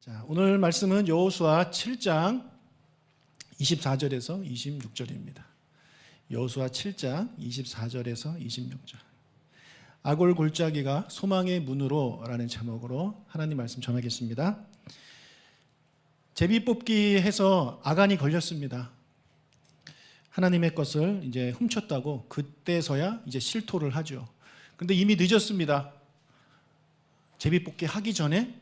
자, 오늘 말씀은 여호수아 7장 24절에서 26절입니다. 여호수아 7장 24절에서 26절. 아골 골짜기가 소망의 문으로 라는 제목으로 하나님 말씀 전하겠습니다. 제비 뽑기 해서 아간이 걸렸습니다. 하나님의 것을 이제 훔쳤다고 그때서야 이제 실토를 하죠. 근데 이미 늦었습니다. 제비 뽑기 하기 전에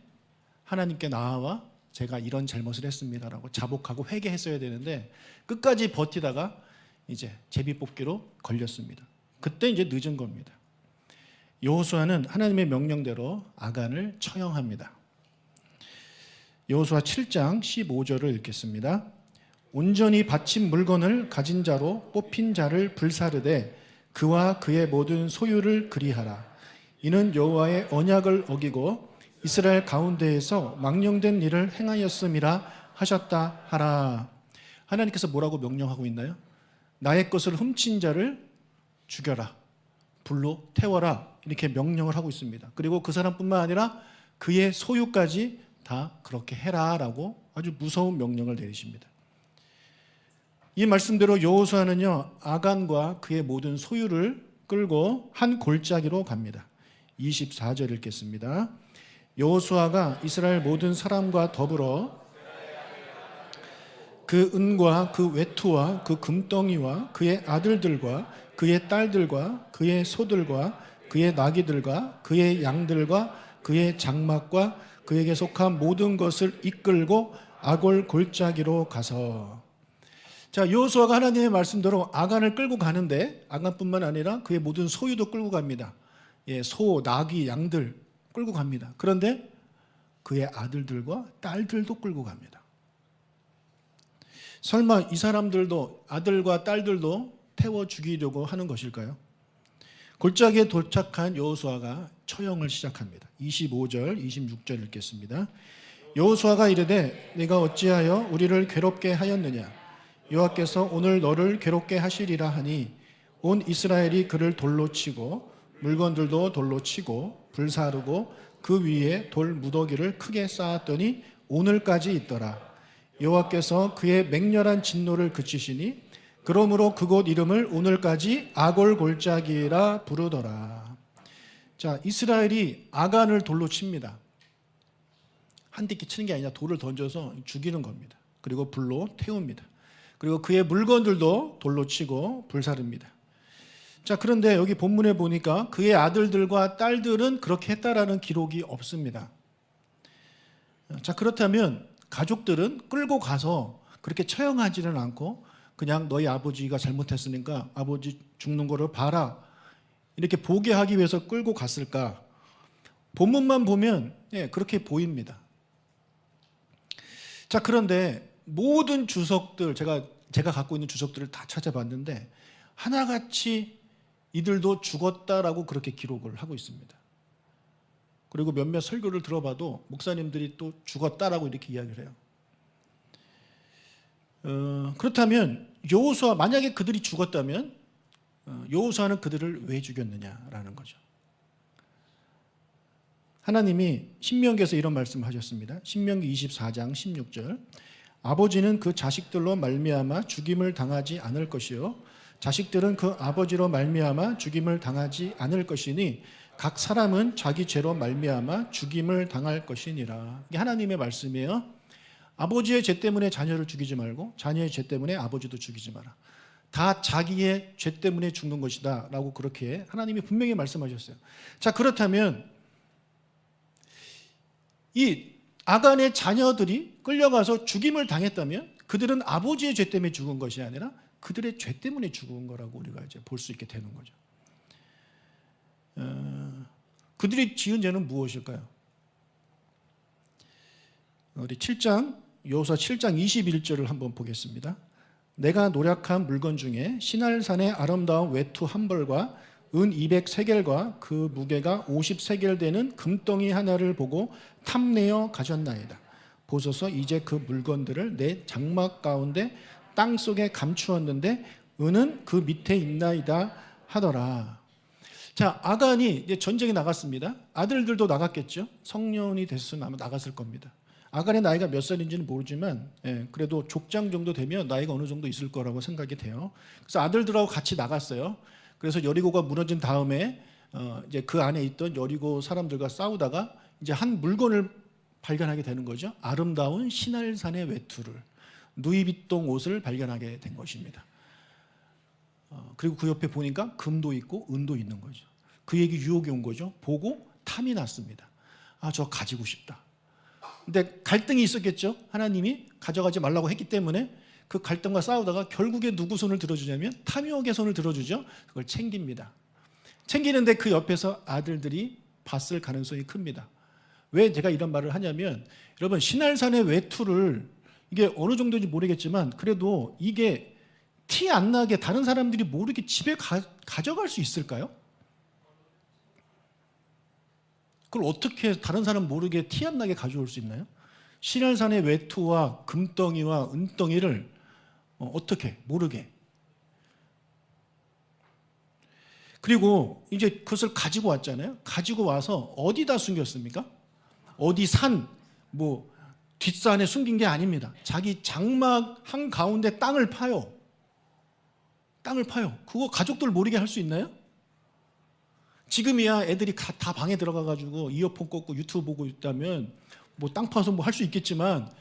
하나님께 나와 제가 이런 잘못을 했습니다라고 자복하고 회개했어야 되는데 끝까지 버티다가 이제 제비 뽑기로 걸렸습니다. 그때 이제 늦은 겁니다. 여호수아는 하나님의 명령대로 아간을 처형합니다. 여호수아 7장 15절을 읽겠습니다. 온전히 바친 물건을 가진 자로 뽑힌 자를 불사르되 그와 그의 모든 소유를 그리하라. 이는 여호와의 언약을 어기고 이스라엘 가운데에서 망령된 일을 행하였음이라 하셨다 하라. 하나님께서 뭐라고 명령하고 있나요? 나의 것을 훔친 자를 죽여라, 불로 태워라, 이렇게 명령을 하고 있습니다. 그리고 그 사람뿐만 아니라 그의 소유까지 다 그렇게 해라라고 아주 무서운 명령을 내리십니다. 이 말씀대로 여호수아는요 아간과 그의 모든 소유를 끌고 한 골짜기로 갑니다. 24절 읽겠습니다. 여호수아가 이스라엘 모든 사람과 더불어 그 은과 그 외투와 그 금덩이와 그의 아들들과 그의 딸들과 그의 소들과 그의 나귀들과 그의 양들과 그의 장막과 그에게 속한 모든 것을 이끌고 아골 골짜기로 가서. 자, 여호수아가 하나님의 말씀대로 아간을 끌고 가는데 아간뿐만 아니라 그의 모든 소유도 끌고 갑니다. 소, 나귀, 양들 끌고 갑니다. 그런데 그의 아들들과 딸들도 끌고 갑니다. 설마 이 사람들도 아들과 딸들도 태워 죽이려고 하는 것일까요? 골짜기에 도착한 여호수아가 처형을 시작합니다. 25절, 26절 읽겠습니다. 여호수아가 이르되 내가 어찌하여 우리를 괴롭게 하였느냐? 여호와께서 오늘 너를 괴롭게 하시리라 하니 온 이스라엘이 그를 돌로 치고 물건들도 돌로 치고 불사르고 그 위에 돌 무더기를 크게 쌓았더니 오늘까지 있더라. 여호와께서 그의 맹렬한 진노를 그치시니 그러므로 그곳 이름을 오늘까지 아골 골짜기라 부르더라. 자, 이스라엘이 아간을 돌로 칩니다. 한 띠끼 치는 게 아니라 돌을 던져서 죽이는 겁니다. 그리고 불로 태웁니다. 그리고 그의 물건들도 돌로 치고 불사릅니다. 자, 그런데 여기 본문에 보니까 그의 아들들과 딸들은 그렇게 했다라는 기록이 없습니다. 자, 그렇다면 가족들은 끌고 가서 그렇게 처형하지는 않고 그냥 너희 아버지가 잘못했으니까 아버지 죽는 거를 봐라, 이렇게 보게 하기 위해서 끌고 갔을까? 본문만 보면 그렇게 보입니다. 자, 그런데 모든 주석들, 제가 갖고 있는 주석들을 다 찾아봤는데 하나같이 이들도 죽었다라고 그렇게 기록을 하고 있습니다. 그리고 몇몇 설교를 들어봐도 목사님들이 또 죽었다라고 이렇게 이야기를 해요. 그렇다면 여호수아, 만약에 그들이 죽었다면 여호수아는 그들을 왜 죽였느냐라는 거죠. 하나님이 신명기에서 이런 말씀을 하셨습니다. 신명기 24장 16절. 아버지는 그 자식들로 말미암아 죽임을 당하지 않을 것이요 자식들은 그 아버지로 말미암아 죽임을 당하지 않을 것이니 각 사람은 자기 죄로 말미암아 죽임을 당할 것이니라. 이게 하나님의 말씀이에요. 아버지의 죄 때문에 자녀를 죽이지 말고 자녀의 죄 때문에 아버지도 죽이지 마라. 다 자기의 죄 때문에 죽는 것이다 라고 그렇게 하나님이 분명히 말씀하셨어요. 자, 그렇다면 이 아간의 자녀들이 끌려가서 죽임을 당했다면 그들은 아버지의 죄 때문에 죽은 것이 아니라 그들의 죄 때문에 죽은 거라고 우리가 이제 볼 수 있게 되는 거죠. 그들이 지은 죄는 무엇일까요? 우리 7장, 여호수아 7장 21절을 한번 보겠습니다. 내가 노력한 물건 중에 시날산의 아름다운 외투 한 벌과 은 200세겔과 그 무게가 50세겔 되는 금덩이 하나를 보고 탐내어 가졌나이다. 보소서 이제 그 물건들을 내 장막 가운데 땅속에 감추었는데 은은 그 밑에 있나이다 하더라. 자, 아간이 이제 전쟁에 나갔습니다. 아들들도 나갔겠죠. 성년이 됐으면 아마 나갔을 겁니다. 아간의 나이가 몇 살인지는 모르지만 그래도 족장 정도 되면 나이가 어느 정도 있을 거라고 생각이 돼요. 그래서 아들들하고 같이 나갔어요. 그래서 여리고가 무너진 다음에 이제 그 안에 있던 여리고 사람들과 싸우다가 이제 한 물건을 발견하게 되는 거죠. 아름다운 시날산의 외투를, 누이비통 옷을 발견하게 된 것입니다. 그리고 그 옆에 보니까 금도 있고 은도 있는 거죠. 그 얘기 유혹이 온 거죠. 보고 탐이 났습니다. 아, 저 가지고 싶다. 근데 갈등이 있었겠죠. 하나님이 가져가지 말라고 했기 때문에 그 갈등과 싸우다가 결국에 누구 손을 들어주냐면 탐욕의 손을 들어주죠. 그걸 챙깁니다. 챙기는데 그 옆에서 아들들이 봤을 가능성이 큽니다. 왜 제가 이런 말을 하냐면, 여러분 시날산의 외투를 이게 어느 정도인지 모르겠지만 그래도 이게 티 안 나게 다른 사람들이 모르게 집에 가져갈 수 있을까요? 그걸 어떻게 다른 사람 모르게 티 안 나게 가져올 수 있나요? 시날산의 외투와 금덩이와 은덩이를 어떻게 모르게. 그리고 이제 그것을 가지고 왔잖아요. 가지고 와서 어디다 숨겼습니까? 어디 산, 뒷산에 숨긴 게 아닙니다. 자기 장막 한가운데 땅을 파요. 땅을 파요. 그거 가족들 모르게 할 수 있나요? 지금이야 애들이 다 방에 들어가가지고 이어폰 꽂고 유튜브 보고 있다면 땅 파서 할 수 있겠지만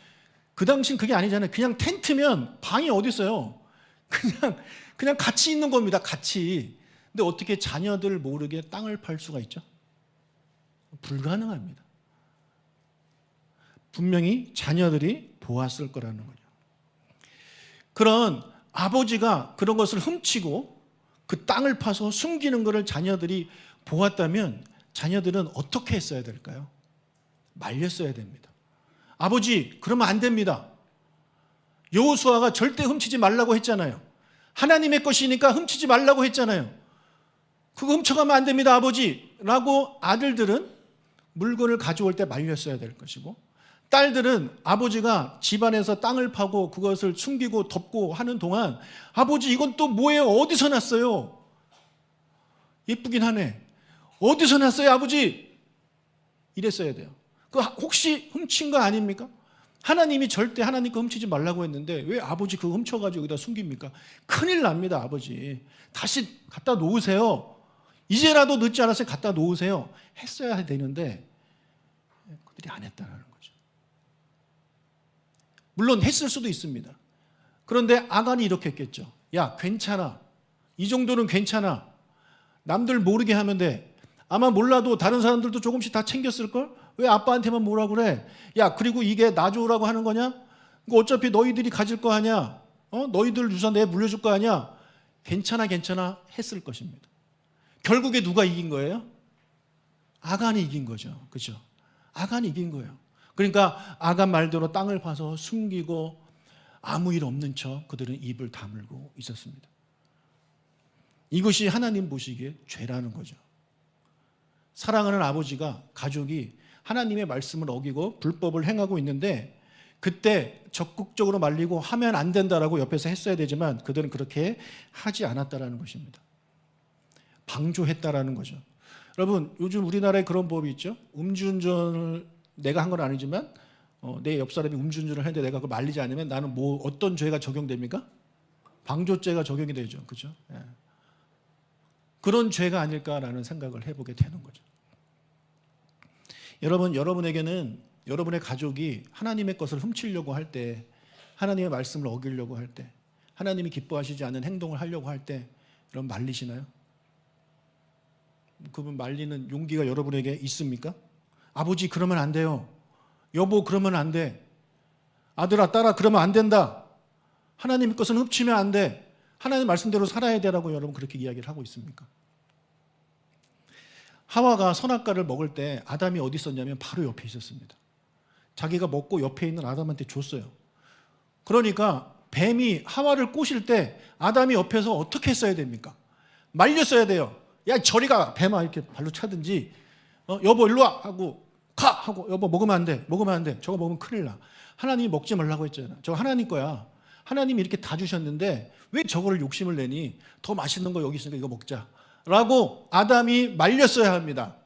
그 당시는 그게 아니잖아요. 그냥 텐트면 방이 어디 있어요? 그냥 같이 있는 겁니다. 같이. 근데 어떻게 자녀들 모르게 땅을 팔 수가 있죠? 불가능합니다. 분명히 자녀들이 보았을 거라는 거죠. 그런 아버지가 그런 것을 훔치고 그 땅을 파서 숨기는 것을 자녀들이 보았다면 자녀들은 어떻게 했어야 될까요? 말렸어야 됩니다. 아버지, 그러면 안 됩니다. 여호수아가 절대 훔치지 말라고 했잖아요. 하나님의 것이니까 훔치지 말라고 했잖아요. 그거 훔쳐가면 안 됩니다, 아버지. 라고 아들들은 물건을 가져올 때 말렸어야 될 것이고, 딸들은 아버지가 집안에서 땅을 파고 그것을 숨기고 덮고 하는 동안 아버지 이건 또 뭐예요? 어디서 났어요? 예쁘긴 하네. 어디서 났어요, 아버지? 이랬어야 돼요. 그 혹시 훔친 거 아닙니까? 하나님이 절대 하나님 거 훔치지 말라고 했는데 왜 아버지 그거 훔쳐가지고 여기다 숨깁니까? 큰일 납니다, 아버지. 다시 갖다 놓으세요. 이제라도 늦지 않았어요. 갖다 놓으세요. 했어야 되는데 그들이 안 했다는 거죠. 물론 했을 수도 있습니다. 그런데 아간이 이렇게 했겠죠. 야, 괜찮아. 이 정도는 괜찮아. 남들 모르게 하면 돼. 아마 몰라도 다른 사람들도 조금씩 다 챙겼을걸? 왜 아빠한테만 뭐라 그래? 야, 그리고 이게 나 주라고 하는 거냐? 이거 어차피 너희들이 가질 거 아니야? 너희들 유산 내 물려줄 거 아니야? 괜찮아 했을 것입니다. 결국에 누가 이긴 거예요? 아간이 이긴 거죠. 그렇죠? 아간이 이긴 거예요. 그러니까 아간 말대로 땅을 파서 숨기고 아무 일 없는 척 그들은 입을 다물고 있었습니다. 이것이 하나님 보시기에 죄라는 거죠. 사랑하는 아버지가, 가족이 하나님의 말씀을 어기고 불법을 행하고 있는데 그때 적극적으로 말리고 하면 안 된다라고 옆에서 했어야 되지만 그들은 그렇게 하지 않았다라는 것입니다. 방조했다라는 거죠. 여러분, 요즘 우리나라에 그런 법이 있죠. 음주운전을 내가 한 건 아니지만 내 옆 사람이 음주운전을 했는데 내가 그걸 말리지 않으면 나는 어떤 죄가 적용됩니까? 방조죄가 적용이 되죠. 그렇죠? 예. 그런 죄가 아닐까라는 생각을 해보게 되는 거죠. 여러분에게는 여러분의 가족이 하나님의 것을 훔치려고 할 때, 하나님의 말씀을 어기려고 할 때, 하나님이 기뻐하시지 않는 행동을 하려고 할 때 여러분 말리시나요? 그분 말리는 용기가 여러분에게 있습니까? 아버지 그러면 안 돼요. 여보 그러면 안 돼. 아들아 딸아 그러면 안 된다. 하나님의 것은 훔치면 안 돼. 하나님 말씀대로 살아야 되라고 여러분 그렇게 이야기를 하고 있습니까? 하와가 선악과를 먹을 때 아담이 어디 있었냐면 바로 옆에 있었습니다. 자기가 먹고 옆에 있는 아담한테 줬어요. 그러니까 뱀이 하와를 꼬실 때 아담이 옆에서 어떻게 했어야 됩니까? 말렸어야 돼요. 야 저리 가 뱀아 이렇게 발로 차든지 여보 일로 와 하고 가 하고 여보 먹으면 안 돼 저거 먹으면 큰일 나. 하나님이 먹지 말라고 했잖아. 저거 하나님 거야. 하나님이 이렇게 다 주셨는데 왜 저거를 욕심을 내니? 더 맛있는 거 여기 있으니까 이거 먹자 라고 아담이 말렸어야 합니다.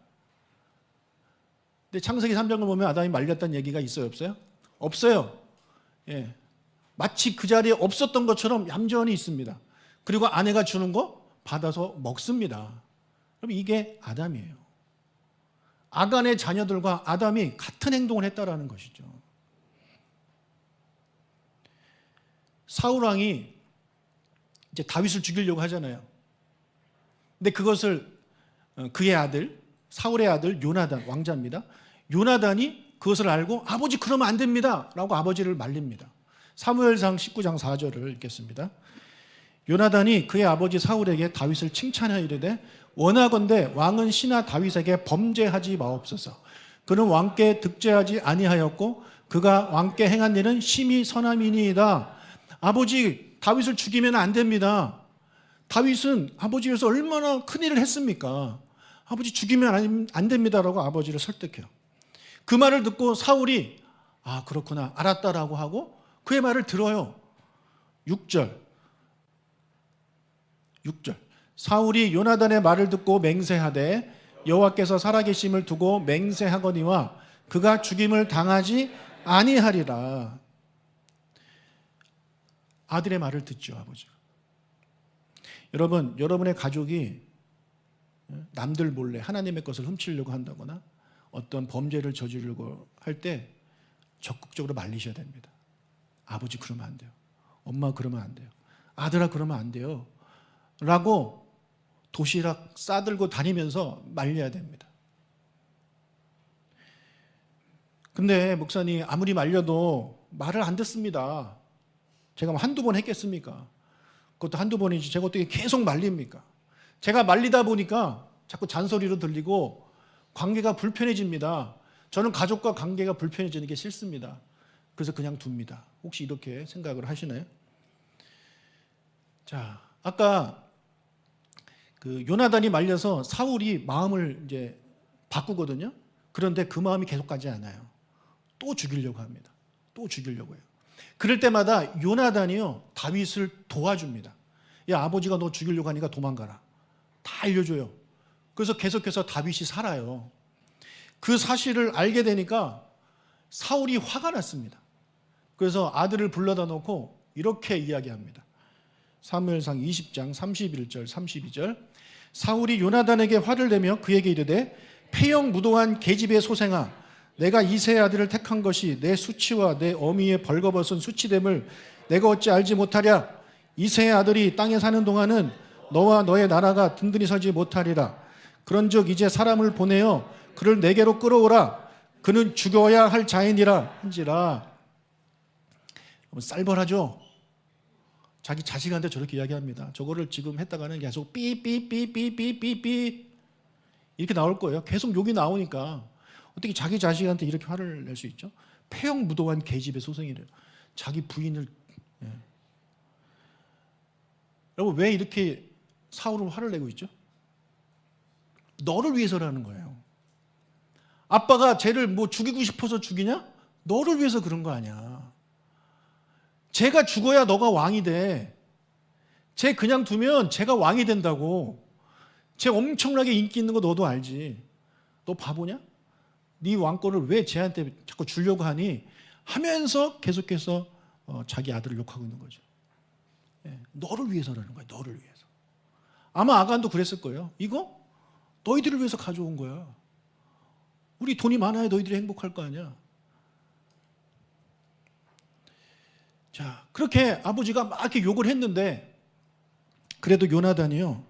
근데 창세기 3장을 보면 아담이 말렸다는 얘기가 있어요 없어요? 없어요. 예. 마치 그 자리에 없었던 것처럼 얌전히 있습니다. 그리고 아내가 주는 거 받아서 먹습니다. 그럼 이게 아담이에요. 아간의 자녀들과 아담이 같은 행동을 했다라는 것이죠. 사울 왕이 이제 다윗을 죽이려고 하잖아요. 근데 그것을 그의 아들, 사울의 아들 요나단, 왕자입니다. 요나단이 그것을 알고 아버지 그러면 안 됩니다 라고 아버지를 말립니다. 사무엘상 19장 4절을 읽겠습니다. 요나단이 그의 아버지 사울에게 다윗을 칭찬하여 이르되 원하건대 왕은 신하 다윗에게 범죄하지 마옵소서. 그는 왕께 득죄하지 아니하였고 그가 왕께 행한 일은 심히 선함이니이다. 아버지 다윗을 죽이면 안 됩니다. 다윗은 아버지로서 얼마나 큰 일을 했습니까? 아버지 죽이면 안 됩니다라고 아버지를 설득해요. 그 말을 듣고 사울이 아 그렇구나 알았다라고 하고 그의 말을 들어요. 6절 사울이 요나단의 말을 듣고 맹세하되 여호와께서 살아계심을 두고 맹세하거니와 그가 죽임을 당하지 아니하리라. 아들의 말을 듣죠. 아버지가. 여러분, 여러분의 가족이 남들 몰래 하나님의 것을 훔치려고 한다거나 어떤 범죄를 저지르려고 할 때 적극적으로 말리셔야 됩니다. 아버지 그러면 안 돼요. 엄마 그러면 안 돼요. 아들아 그러면 안 돼요. 라고 도시락 싸들고 다니면서 말려야 됩니다. 근데 목사님 아무리 말려도 말을 안 듣습니다. 제가 뭐 한두 번 했겠습니까? 그것도 한두 번이지 제가 어떻게 계속 말립니까? 제가 말리다 보니까 자꾸 잔소리로 들리고 관계가 불편해집니다. 저는 가족과 관계가 불편해지는 게 싫습니다. 그래서 그냥 둡니다. 혹시 이렇게 생각을 하시나요? 자, 아까 그 요나단이 말려서 사울이 마음을 이제 바꾸거든요. 그런데 그 마음이 계속 가지 않아요. 또 죽이려고 합니다. 또 죽이려고 해요. 그럴 때마다 요나단이요 다윗을 도와줍니다. 야 아버지가 너 죽이려고 하니까 도망가라. 다 알려줘요. 그래서 계속해서 다윗이 살아요. 그 사실을 알게 되니까 사울이 화가 났습니다. 그래서 아들을 불러다 놓고 이렇게 이야기합니다. 사무엘상 20장 31절 32절 사울이 요나단에게 화를 내며 그에게 이르되 폐영무도한 계집의 소생아 내가 이새의 아들을 택한 것이 내 수치와 내 어미의 벌거벗은 수치됨을 내가 어찌 알지 못하랴. 이새의 아들이 땅에 사는 동안은 너와 너의 나라가 든든히 서지 못하리라. 그런즉 이제 사람을 보내어 그를 내게로 끌어오라. 그는 죽여야 할 자인이라 한지라. 쌀벌하죠. 자기 자식한테 저렇게 이야기합니다. 저거를 지금 했다가는 계속 삐삐삐삐삐삐삐 이렇게 나올 거예요. 계속 욕이 나오니까 어떻게 자기 자식한테 이렇게 화를 낼 수 있죠? 폐영무도한 계집의 소생이래요. 자기 부인을. 예. 여러분 왜 이렇게 사울은 화를 내고 있죠? 너를 위해서라는 거예요. 아빠가 쟤를 뭐 죽이고 싶어서 죽이냐? 너를 위해서 그런 거 아니야. 쟤가 죽어야 너가 왕이 돼. 쟤 그냥 두면 쟤가 왕이 된다고. 쟤 엄청나게 인기 있는 거 너도 알지. 너 바보냐? 네 왕권을 왜 쟤한테 자꾸 주려고 하니? 하면서 계속해서 자기 아들을 욕하고 있는 거죠. 예, 너를 위해서라는 거야. 너를 위해서. 아마 아간도 그랬을 거예요. 이거 너희들을 위해서 가져온 거야. 우리 돈이 많아야 너희들이 행복할 거 아니야. 자, 그렇게 아버지가 막 이렇게 욕을 했는데 그래도 요나단이요.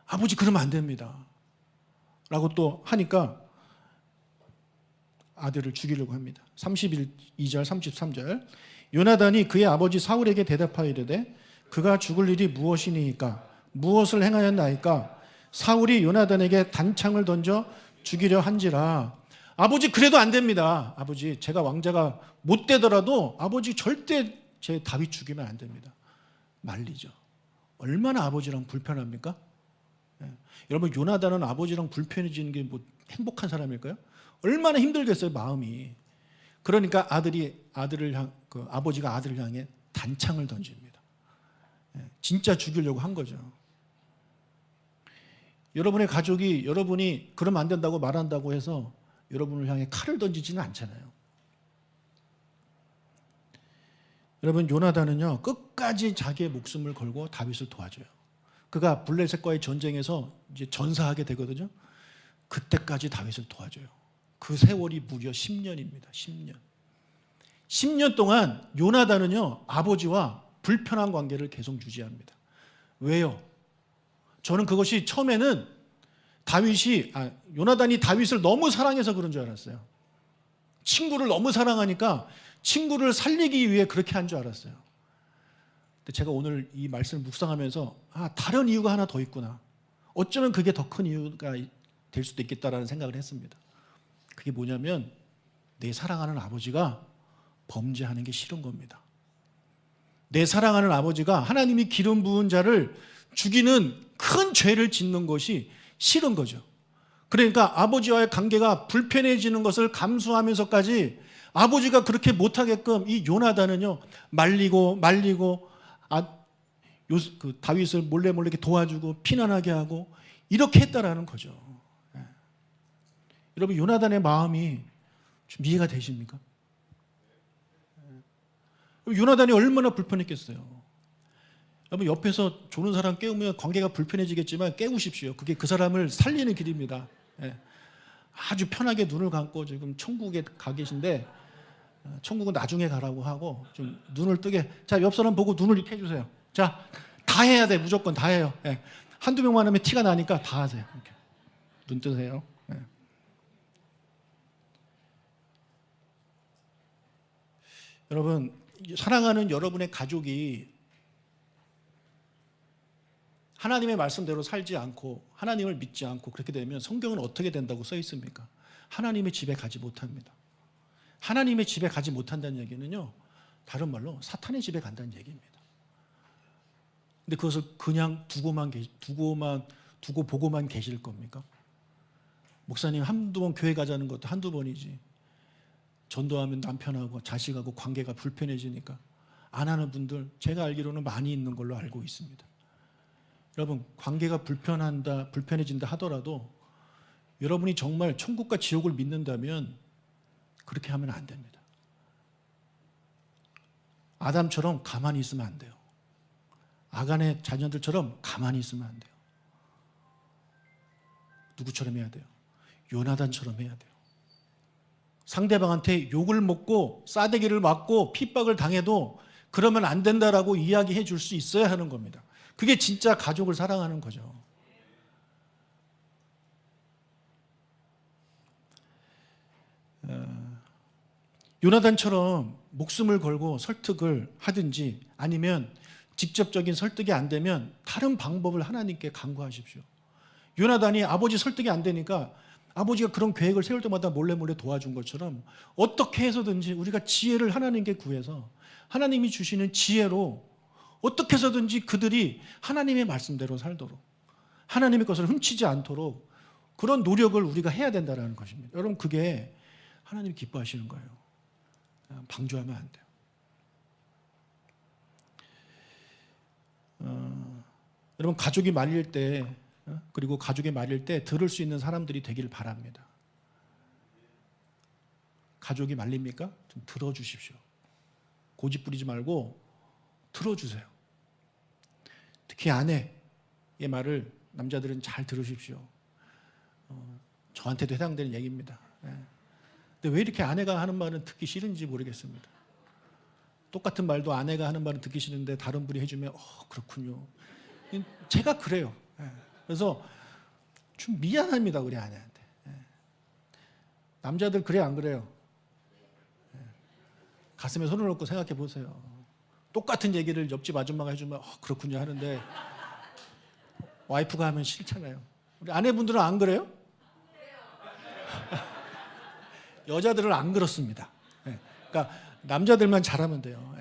아버지 그러면 안 됩니다. 라고 또 하니까 아들을 죽이려고 합니다. 32절 33절 요나단이 그의 아버지 사울에게 대답하여 이르되 그가 죽을 일이 무엇이니까 무엇을 행하였나이까 사울이 요나단에게 단창을 던져 죽이려 한지라. 아버지 그래도 안 됩니다. 아버지 제가 왕자가 못 되더라도 아버지 절대 제 다윗 죽이면 안 됩니다. 말리죠. 얼마나 아버지랑 불편합니까? 예. 여러분 요나단은 아버지랑 불편해지는 게 뭐 행복한 사람일까요? 얼마나 힘들겠어요 마음이. 그러니까 아버지가 아들을 향해 단창을 던집니다. 예. 진짜 죽이려고 한 거죠. 여러분의 가족이 여러분이 그러면 안 된다고 말한다고 해서 여러분을 향해 칼을 던지지는 않잖아요. 여러분, 요나단은요 끝까지 자기의 목숨을 걸고 다윗을 도와줘요. 그가 블레셋과의 전쟁에서 이제 전사하게 되거든요. 그때까지 다윗을 도와줘요. 그 세월이 무려 10년입니다. 10년. 10년 동안 요나단은요 아버지와 불편한 관계를 계속 유지합니다. 왜요? 저는 그것이 처음에는 요나단이 다윗을 너무 사랑해서 그런 줄 알았어요. 친구를 너무 사랑하니까 친구를 살리기 위해 그렇게 한 줄 알았어요. 근데 제가 오늘 이 말씀을 묵상하면서 다른 이유가 하나 더 있구나. 어쩌면 그게 더 큰 이유가 될 수도 있겠다라는 생각을 했습니다. 그게 뭐냐면 내 사랑하는 아버지가 범죄하는 게 싫은 겁니다. 내 사랑하는 아버지가 하나님이 기름 부은 자를 죽이는 큰 죄를 짓는 것이 싫은 거죠. 그러니까 아버지와의 관계가 불편해지는 것을 감수하면서까지 아버지가 그렇게 못하게끔 이 요나단은요 말리고 다윗을 몰래 이렇게 도와주고 피난하게 하고 이렇게 했다라는 거죠. 여러분, 요나단의 마음이 좀 이해가 되십니까? 요나단이 얼마나 불편했겠어요. 여러분, 옆에서 조는 사람 깨우면 관계가 불편해지겠지만 깨우십시오. 그게 그 사람을 살리는 길입니다. 아주 편하게 눈을 감고 지금 천국에 가 계신데 천국은 나중에 가라고 하고 좀 눈을 뜨게, 자, 옆 사람 보고 눈을 이렇게 해주세요. 자, 다 해야 돼. 무조건 다 해요. 한두 명만 하면 티가 나니까 다 하세요. 이렇게. 눈 뜨세요. 여러분, 사랑하는 여러분의 가족이 하나님의 말씀대로 살지 않고 하나님을 믿지 않고 그렇게 되면 성경은 어떻게 된다고 써 있습니까? 하나님의 집에 가지 못합니다. 하나님의 집에 가지 못한다는 얘기는요, 다른 말로 사탄의 집에 간다는 얘기입니다. 근데 그것을 그냥 두고 보고만 계실 겁니까? 목사님, 한두 번 교회 가자는 것도 한두 번이지. 전도하면 남편하고 자식하고 관계가 불편해지니까 안 하는 분들 제가 알기로는 많이 있는 걸로 알고 있습니다. 여러분, 관계가 불편해진다 하더라도 여러분이 정말 천국과 지옥을 믿는다면 그렇게 하면 안 됩니다. 아담처럼 가만히 있으면 안 돼요. 아간의 자녀들처럼 가만히 있으면 안 돼요. 누구처럼 해야 돼요? 요나단처럼 해야 돼요. 상대방한테 욕을 먹고 싸대기를 맞고 핍박을 당해도 그러면 안 된다라고 이야기해 줄 수 있어야 하는 겁니다. 그게 진짜 가족을 사랑하는 거죠. 요나단처럼 목숨을 걸고 설득을 하든지 아니면 직접적인 설득이 안 되면 다른 방법을 하나님께 간구하십시오. 요나단이 아버지 설득이 안 되니까 아버지가 그런 계획을 세울 때마다 몰래 도와준 것처럼 어떻게 해서든지 우리가 지혜를 하나님께 구해서 하나님이 주시는 지혜로 어떻게 해서든지 그들이 하나님의 말씀대로 살도록, 하나님의 것을 훔치지 않도록 그런 노력을 우리가 해야 된다는 것입니다. 여러분, 그게 하나님이 기뻐하시는 거예요. 방조하면 안 돼요. 여러분, 가족이 말릴 때, 그리고 가족이 말릴 때 들을 수 있는 사람들이 되길 바랍니다. 가족이 말립니까? 좀 들어주십시오. 고집 부리지 말고 들어주세요. 특히 아내의 말을 남자들은 잘 들으십시오. 저한테도 해당되는 얘기입니다. 근데 왜 이렇게 아내가 하는 말은 듣기 싫은지 모르겠습니다. 똑같은 말도 아내가 하는 말은 듣기 싫은데 다른 분이 해주면 그렇군요. 제가 그래요. 그래서 좀 미안합니다, 우리 아내한테. 남자들 그래 안 그래요? 가슴에 손을 얹고 생각해 보세요. 똑같은 얘기를 옆집 아줌마가 해주면 그렇군요 하는데 와이프가 하면 싫잖아요. 우리 아내분들은 안 그래요? 여자들은 안 그렇습니다. 그러니까 남자들만 잘하면 돼요.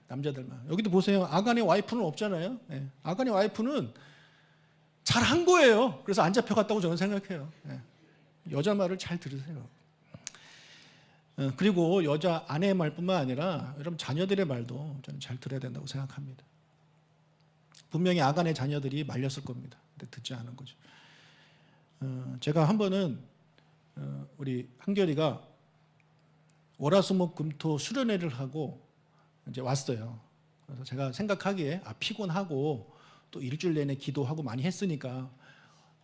남자들만. 여기도 보세요. 아간의 와이프는 없잖아요. 아간의 와이프는 잘한 거예요. 그래서 안 잡혀갔다고 저는 생각해요. 여자 말을 잘 들으세요. 그리고 여자 아내의 말뿐만 아니라 여러분 자녀들의 말도 저는 잘 들어야 된다고 생각합니다. 분명히 아간의 자녀들이 말렸을 겁니다. 근데 듣지 않은 거죠. 제가 한 번은 우리 한결이가 월화수목금토 수련회를 하고 이제 왔어요. 그래서 제가 생각하기에 피곤하고 또 일주일 내내 기도하고 많이 했으니까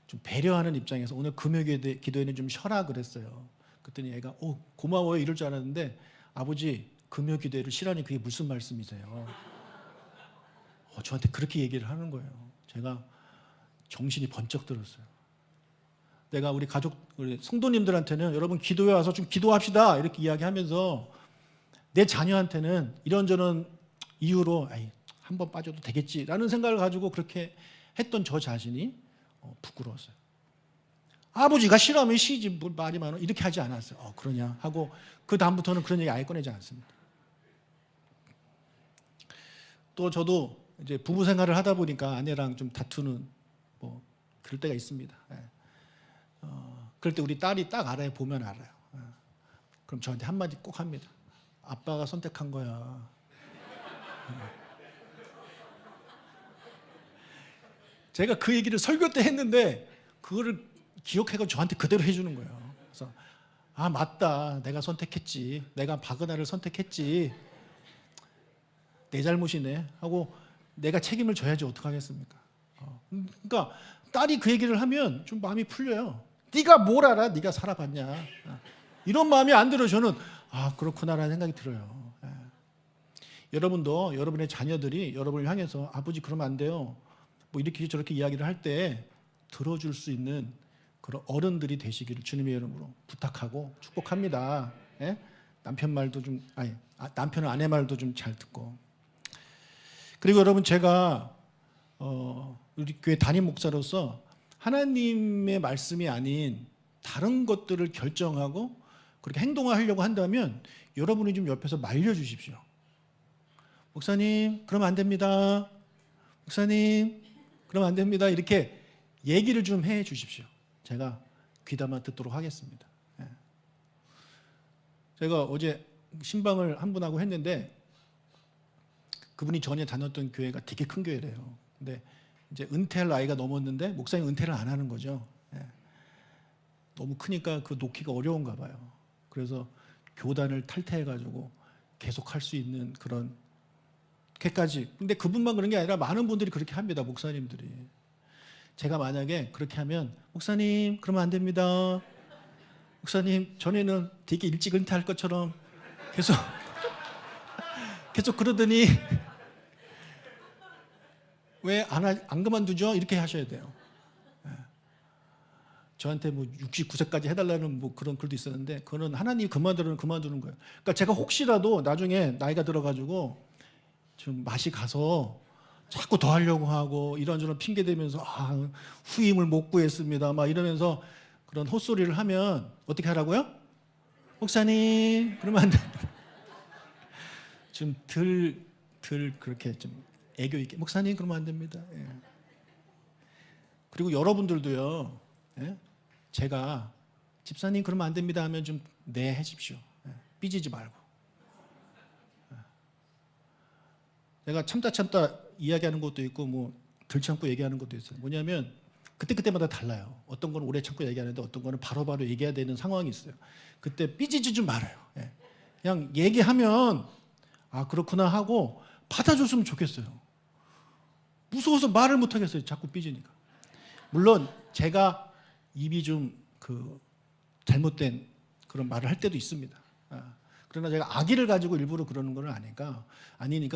좀 배려하는 입장에서 오늘 금요 기도에는 좀 쉬어라 그랬어요. 그랬더니 애가 고마워요 이럴 줄 알았는데 아버지 금요 기도회를 쉬라니 그게 무슨 말씀이세요? 저한테 그렇게 얘기를 하는 거예요. 제가 정신이 번쩍 들었어요. 내가 우리 성도님들한테는 여러분 기도회 와서 좀 기도합시다 이렇게 이야기하면서 내 자녀한테는 이런저런 이유로 한 번 빠져도 되겠지라는 생각을 가지고 그렇게 했던 저 자신이 부끄러웠어요. 아버지가 싫어하면 쉬지 뭘 말이 많아 이렇게 하지 않았어요. 그러냐 하고 그 다음부터는 그런 얘기 아예 꺼내지 않습니다. 또 저도 이제 부부 생활을 하다 보니까 아내랑 좀 다투는 그럴 때가 있습니다. 그럴 때 우리 딸이 딱 알아요. 보면 알아요. 그럼 저한테 한마디 꼭 합니다. 아빠가 선택한 거야. 제가 그 얘기를 설교 때 했는데 그거를 기억해서 저한테 그대로 해주는 거예요. 그래서 맞다. 내가 선택했지. 내가 박은하를 선택했지. 내 잘못이네 하고 내가 책임을 져야지 어떡하겠습니까? 그러니까 딸이 그 얘기를 하면 좀 마음이 풀려요. 네가 뭘 알아? 네가 살아봤냐? 이런 마음이 안 들어요. 저는 그렇구나라는 생각이 들어요. 여러분도 여러분의 자녀들이 여러분을 향해서 아버지 그러면 안 돼요. 이렇게 저렇게 이야기를 할 때 들어줄 수 있는 그런 어른들이 되시기를 주님의 이름으로 부탁하고 축복합니다. 남편 말도 좀 남편은 아내 말도 좀 잘 듣고. 그리고 여러분 제가 우리 교회 담임 목사로서 하나님의 말씀이 아닌 다른 것들을 결정하고 그렇게 행동을 하려고 한다면 여러분이 좀 옆에서 말려주십시오. 목사님 그러면 안 됩니다. 목사님 그러면 안 됩니다. 이렇게 얘기를 좀 해 주십시오. 제가 귀담아 듣도록 하겠습니다. 제가 어제 신방을 한 분하고 했는데 그분이 전에 다녔던 교회가 되게 큰 교회래요. 근데 이제 은퇴할 나이가 넘었는데 목사님 은퇴를 안 하는 거죠. 너무 크니까 그 놓기가 어려운가 봐요. 그래서 교단을 탈퇴해가지고 계속 할 수 있는 그런 게까지. 근데 그분만 그런 게 아니라 많은 분들이 그렇게 합니다. 목사님들이. 제가 만약에 그렇게 하면 목사님 그러면 안 됩니다. 목사님 전에는 되게 일찍 은퇴할 것처럼 계속 그러더니 왜 안 그만두죠? 이렇게 하셔야 돼요. 저한테 69세까지 해달라는 그런 글도 있었는데 그거는 하나님이 그만두는 거예요. 그러니까 제가 혹시라도 나중에 나이가 들어가지고 좀 맛이 가서 자꾸 더 하려고 하고 이런저런 핑계 대면서 후임을 못 구했습니다. 막 이러면서 그런 헛소리를 하면 어떻게 하라고요? 목사님 그러면 안 돼. 좀 덜 그렇게 좀 애교 있게 목사님 그러면 안 됩니다. 그리고 여러분들도요. 제가 집사님 그러면 안 됩니다 하면 좀 네 해십시오. 삐지지 말고. 내가 참다 이야기하는 것도 있고 덜 참고 얘기하는 것도 있어요. 뭐냐면 그때마다 달라요. 어떤 건 오래 참고 얘기하는데 어떤 거는 바로바로 얘기해야 되는 상황이 있어요. 그때 삐지지 좀 말아요. 그냥 얘기하면 그렇구나 하고 받아줬으면 좋겠어요. 무서워서 말을 못 하겠어요. 자꾸 삐지니까. 물론 제가 입이 좀 잘못된 그런 말을 할 때도 있습니다. 그러나 제가 악의를 가지고 일부러 그러는 건 아니니까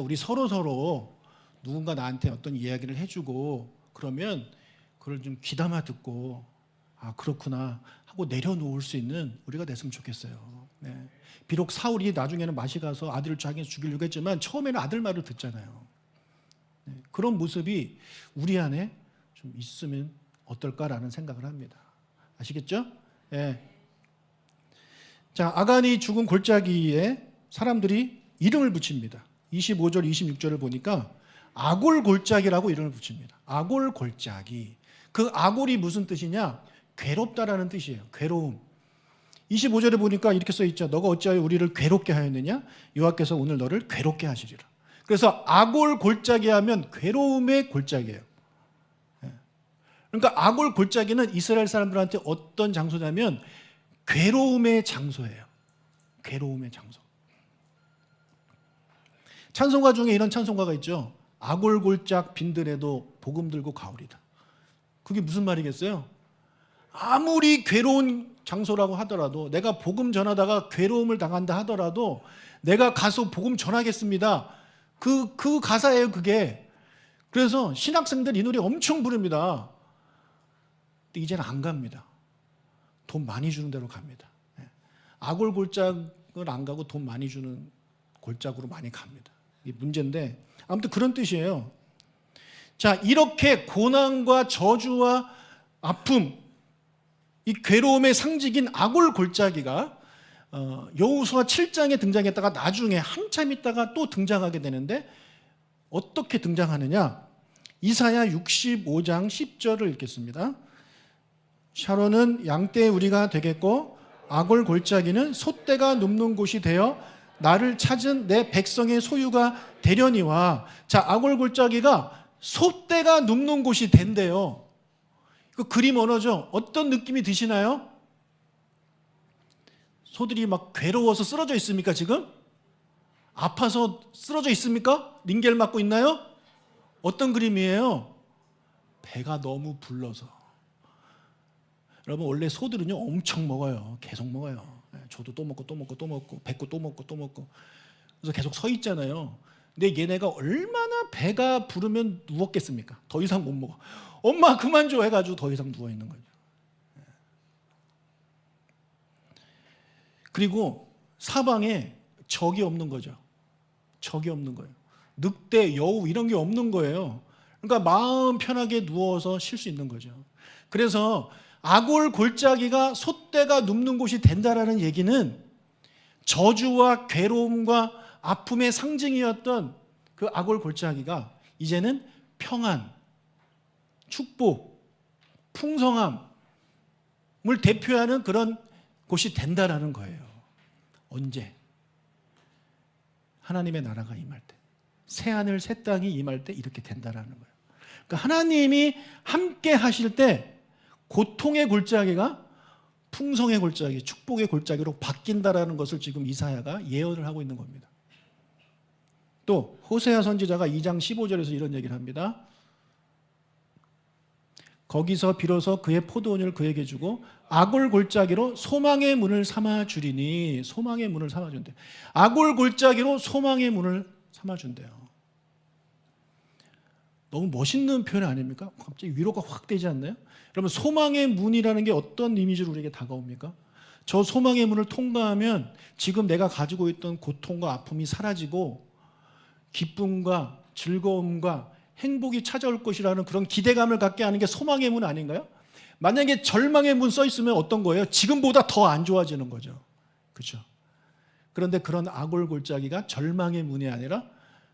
우리 서로 누군가 나한테 어떤 이야기를 해주고 그러면 그걸 좀 귀담아 듣고 그렇구나 하고 내려놓을 수 있는 우리가 됐으면 좋겠어요. 비록 사울이 나중에는 맛이 가서 아들을 자기가 죽이려고 했지만 처음에는 아들 말을 듣잖아요. 그런 모습이 우리 안에 좀 있으면 어떨까라는 생각을 합니다. 아시겠죠? 자, 아간이 죽은 골짜기에 사람들이 이름을 붙입니다. 25절, 26절을 보니까 아골 골짜기라고 이름을 붙입니다. 아골 골짜기. 그 아골이 무슨 뜻이냐? 괴롭다라는 뜻이에요. 괴로움. 25절에 보니까 이렇게 써 있죠. 너가 어찌하여 우리를 괴롭게 하였느냐? 여호와께서 오늘 너를 괴롭게 하시리라. 그래서 아골 골짜기 하면 괴로움의 골짜기예요. 그러니까 아골 골짜기는 이스라엘 사람들한테 어떤 장소냐면 괴로움의 장소예요. 괴로움의 장소. 찬송가 중에 이런 찬송가가 있죠. 아골골짝 빈들에도 복음 들고 가오리다. 그게 무슨 말이겠어요? 아무리 괴로운 장소라고 하더라도, 내가 복음 전하다가 괴로움을 당한다 하더라도 내가 가서 복음 전하겠습니다. 그 가사예요, 그게. 그래서 신학생들 이 노래 엄청 부릅니다. 근데 이제는 안 갑니다. 돈 많이 주는 대로 갑니다. 아골골짝을 안 가고 돈 많이 주는 골짝으로 많이 갑니다. 이게 문제인데, 아무튼 그런 뜻이에요. 자, 이렇게 고난과 저주와 아픔, 이 괴로움의 상징인 아골골짜기가 여호수아 7장에 등장했다가 나중에 한참 있다가 또 등장하게 되는데, 어떻게 등장하느냐? 이사야 65장 10절을 읽겠습니다. 샤론은 양떼의 우리가 되겠고 아골골짜기는 솥대가 눕는 곳이 되어 나를 찾은 내 백성의 소유가 되려니와. 자, 아골골짜기가 솥대가 눕는 곳이 된대요. 그 그림 언어죠. 어떤 느낌이 드시나요? 소들이 막 괴로워서 쓰러져 있습니까, 지금? 아파서 쓰러져 있습니까? 링겔 맞고 있나요? 어떤 그림이에요? 배가 너무 불러서. 여러분, 원래 소들은요 엄청 먹어요. 계속 먹어요. 저도 또 먹고 또 먹고 또 먹고, 뱉고 또 먹고 또 먹고. 그래서 계속 서 있잖아요. 근데 얘네가 얼마나 배가 부르면 누웠겠습니까? 더 이상 못 먹어. 엄마 그만 줘 해가지고 더 이상 누워 있는 거죠. 그리고 사방에 적이 없는 거죠. 적이 없는 거예요. 늑대, 여우 이런 게 없는 거예요. 그러니까 마음 편하게 누워서 쉴 수 있는 거죠. 그래서 아골골짜기가 솥대가 눕는 곳이 된다라는 얘기는 저주와 괴로움과 아픔의 상징이었던 그 아골골짜기가 이제는 평안, 축복, 풍성함을 대표하는 그런 곳이 된다라는 거예요. 언제? 하나님의 나라가 임할 때, 새하늘 새 땅이 임할 때 이렇게 된다라는 거예요. 그러니까 하나님이 함께 하실 때 고통의 골짜기가 풍성의 골짜기, 축복의 골짜기로 바뀐다라는 것을 지금 이사야가 예언을 하고 있는 겁니다. 또 호세아 선지자가 2장 15절에서 이런 얘기를 합니다. 거기서 비로소 그의 포도원을 그에게 주고 아골골짜기로 소망의 문을 삼아 주리니. 소망의 문을 삼아 준대. 아골골짜기로 소망의 문을 삼아 준대요. 너무 멋있는 표현 아닙니까? 갑자기 위로가 확 되지 않나요? 여러분, 소망의 문이라는 게 어떤 이미지로 우리에게 다가옵니까? 저 소망의 문을 통과하면 지금 내가 가지고 있던 고통과 아픔이 사라지고 기쁨과 즐거움과 행복이 찾아올 것이라는 그런 기대감을 갖게 하는 게 소망의 문 아닌가요? 만약에 절망의 문 써 있으면 어떤 거예요? 지금보다 더 안 좋아지는 거죠. 그렇죠? 그런데 그런 아골골짜기가 절망의 문이 아니라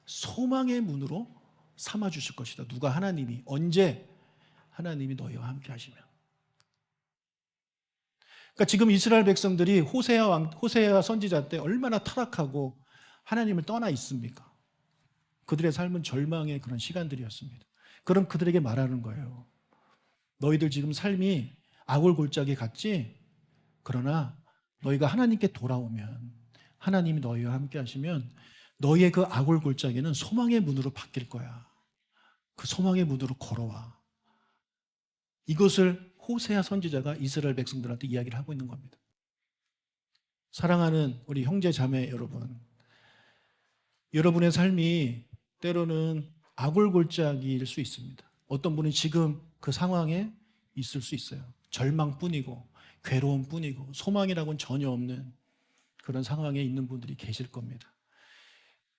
소망의 문으로 삼아 주실 것이다. 누가? 하나님이. 언제? 하나님이 너희와 함께 하시면. 그러니까 지금 이스라엘 백성들이 호세아 선지자 때 얼마나 타락하고 하나님을 떠나 있습니까? 그들의 삶은 절망의 그런 시간들이었습니다. 그럼 그들에게 말하는 거예요. 너희들 지금 삶이 아골골짜기 같지? 그러나 너희가 하나님께 돌아오면, 하나님이 너희와 함께 하시면 너희의 그 아골골짜기는 소망의 문으로 바뀔 거야. 그 소망의 문으로 걸어와. 이것을 호세아 선지자가 이스라엘 백성들한테 이야기를 하고 있는 겁니다. 사랑하는 우리 형제 자매 여러분, 여러분의 삶이 때로는 아골골짜기일 수 있습니다. 어떤 분이 지금 그 상황에 있을 수 있어요. 절망뿐이고 괴로움뿐이고 소망이라고는 전혀 없는 그런 상황에 있는 분들이 계실 겁니다.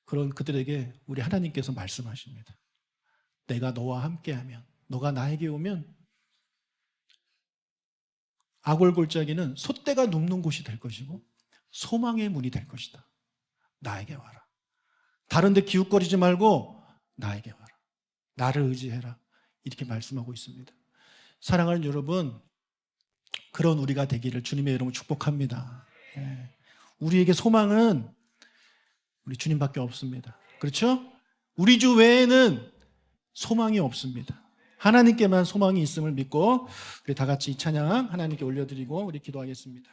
그런 그들에게 우리 하나님께서 말씀하십니다. 내가 너와 함께하면, 너가 나에게 오면 아골골짜기는 솥대가 눕는 곳이 될 것이고 소망의 문이 될 것이다. 나에게 와라. 다른 데 기웃거리지 말고 나에게 와라. 나를 의지해라. 이렇게 말씀하고 있습니다. 사랑하는 여러분, 그런 우리가 되기를 주님의 이름으로 축복합니다. 우리에게 소망은 우리 주님밖에 없습니다. 그렇죠? 우리 주 외에는 소망이 없습니다. 하나님께만 소망이 있음을 믿고 우리 다 같이 이 찬양 하나님께 올려드리고 우리 기도하겠습니다.